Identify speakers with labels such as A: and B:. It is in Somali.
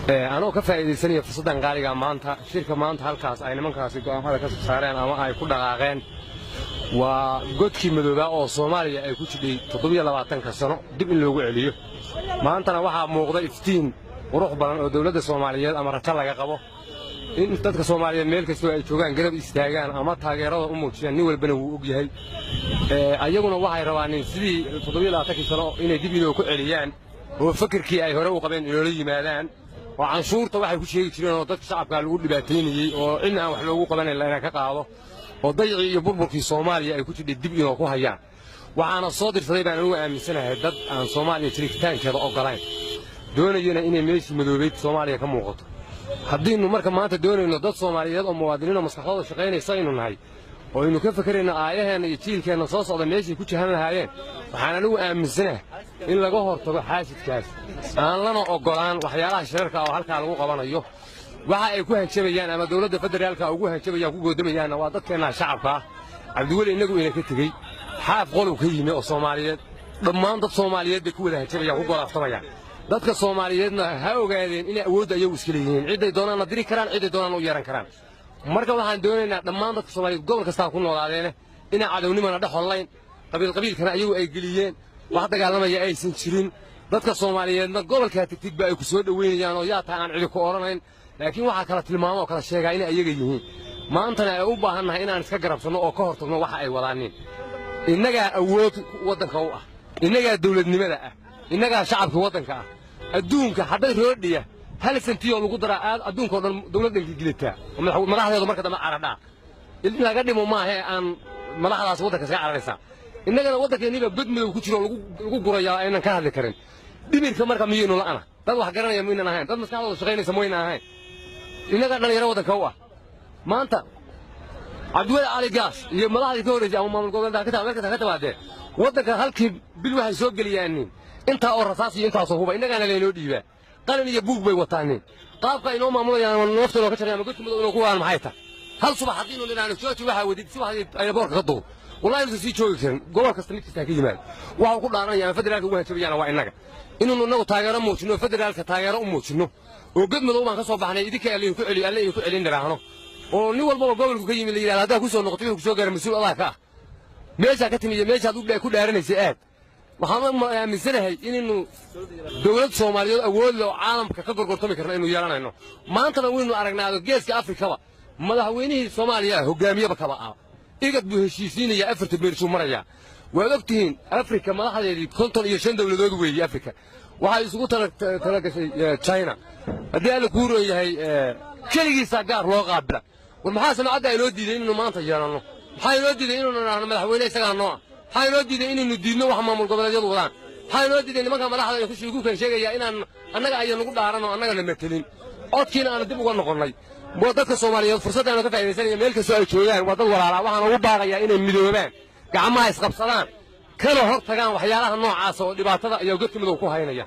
A: anoo ka faa'iidaysanaya fursaddan qaaliga maanta shirka maanta halkaas ay nimankaasi go'aamada ka soo saareen ama ay ku dhaqaaqeen waa godkii madoobaa oo Soomaaliya ay ku jidhay 27 sano dib in loogu celiyo maantana waxaa muuqda iftiin qurux badan oo dawladda Soomaaliyeed ama rajo laga qabo in dadka Soomaaliyeed meel kasta ay joogaan garab istaagaan ama taageerada u muujiyaan nin walbana wuu og yahay ayaguna waxay rabaan in sidii 27 sano inay dib inoo ku celiyaan oo fikirkii ay hore u qabeen inoo la yimaadaan oo canshuurta waxay ku sheegi jireen oo dadka shacabka lagu dhibaateynayay oo in aan wax loogu qabanay la ka qaado oo dayci iyo burburkii Soomaaliya ay ku jidhay dib inoo ku hayaan waxaana soo dirsaday baan ugu aaminsanahay dad aan Soomaaliya jiritaankeeda ogolayn doonayna inay meeshii madoobeed Soomaaliya ka muuqato haddiinu marka maanta doonayno dad Soomaaliyeed oo muwaadiniin maskaxdooda shaqaynaysa inuu nahay oo inuu ka fakarayno aayaheena iyo jiilkeena soo socda meeshii ku jahan lahaayeen waxaan anigu aaminsanahay in laga hortago xaasidkaas aan lana ogolaan waxyaalaha shirarka oo halka lagu qabanayo waxa ay ku hanjabayaan ama dawladda federaalka ugu hanjabayaan ku goodamayaan waa dadkeena shacabka Cabdiweli inagu ina ka tagay xaaf qolow ka yimi oo Soomaaliyeed dhammaan dad Soomaaliyeed bay ku wada hanjabayaan ku go'aaftamayaan dadka Soomaaliyeedna ha ogaadeen in awood ay u iska leeyihiin ciiday doonaan diri karaan ciiday doonaan u yeeran karaan marka waxaan doonaynaa dhammaan dadka Soomaaliyeed gobol kasta ku noolaadeena in cadownimada dhaxolayn qabiilkana ayagu ay galiyeen wax dagaalamaya aysan jirin dadka Soomaaliyeedna gobolka tigtigba ay ku soo dhaweynayaan oo yaa taan cid ku oranayn laakiin waxa kala tilmaamo kala sheegaa in ayaga yihiin maantana ay u baahannahay inaan iska garabsano oo ka hortagno waxa ay wadaaneen innaga awood wadanka u ah innaga dawladnimada ah innaga shacabka wadanka ah adduunka haday roodhiya hal santiyo lagu daraa adduunka oo dhan dawladda gilitaa madaxdeedu marka dama caradha in laga dhimo maahe aan madaxdaas wadanka iska cararaysa innagana wadankeeniba badmadow ku jiro lagu gurayaa aynan ka hadli karin dhimirka marka miyaynu la'ana dad wax garanaya ma inaan ahayn dad maskaxdooda shaqaynaysa ma inaan ahayn innaga dhalinyaro wadanka u ah maanta Cabdiweli Ali Gaas iyo madaxdii ka horeeyay ama maamul gobolka ka tabaadee wadanka halkii bil waxay soo galiyaan inta oo rasaas iyo intaas oo huba innagana leeyo dhiibaa qalin iyo buug bay wataaneen qaabka inoo maamulayaan naftooda ka shaqeeyaan godka madow inuu ku waan maxay tahay hal subax hadii inuu leeyahay jooji waxa wadid subaxdii ay boorka ka duub wallahi inuu sii joogi karin gobol kasta mid kasta ka yimaad waxa uu ku dhaaranayaan federaalka ugu hanjabayaan waa innaga inuu nagu taageero muujino federaalka taageero u muujino oo god madow baan ka soo baxnay idinka Alle ku celi Alle ku celin daraahno oo nin walba gobolku ka yimid leeyahay hadaa ku soo noqotay ku soo gaaray mas'uul Allah ka meesha ka timiye meesha aad ku dhaaranaysa aad waxaan aaminsanahay inaynu dawladda Soomaaliyeed awood loo caalamka ka gorgortami karno inuu yeelanayno maantana waynu aragnaa geeska Afrikaba madaxweynihii Soomaaliya hogaamiyaba kaba ah igad buu heshiisiinaya afarta beershu maraya waad ogtihiin Afrika madaxdeedii 55 dawladood weeyii Afrika waxa isugu talagashay China hadii la ku rooyahay kaligiisa gaar loo qaabila war maxaa sanacada ay loo diiday inuu maanta yeelano maxay loo diiday inuu naraano madaxweyne isaga noo maxay loo diiday inuu diidno wax maamul goboleedyadu wadaan maxay loo diiday nimanka madaxda ay ku sheegu kan sheegaya inaan annaga ay nagu dhaarano annaga la metelin codkiina aan dib uga noqonnay dadka Soomaaliyeed fursad aan ka faa'iideysanay meel kasta ay joogaan wadada walaala waxaan ugu baaqayaa inay midoobaan gacmaha isqabsadaan kana hortagaan waxyaalaha noocaas oo dhibaatada iyo godka madow ku haynaya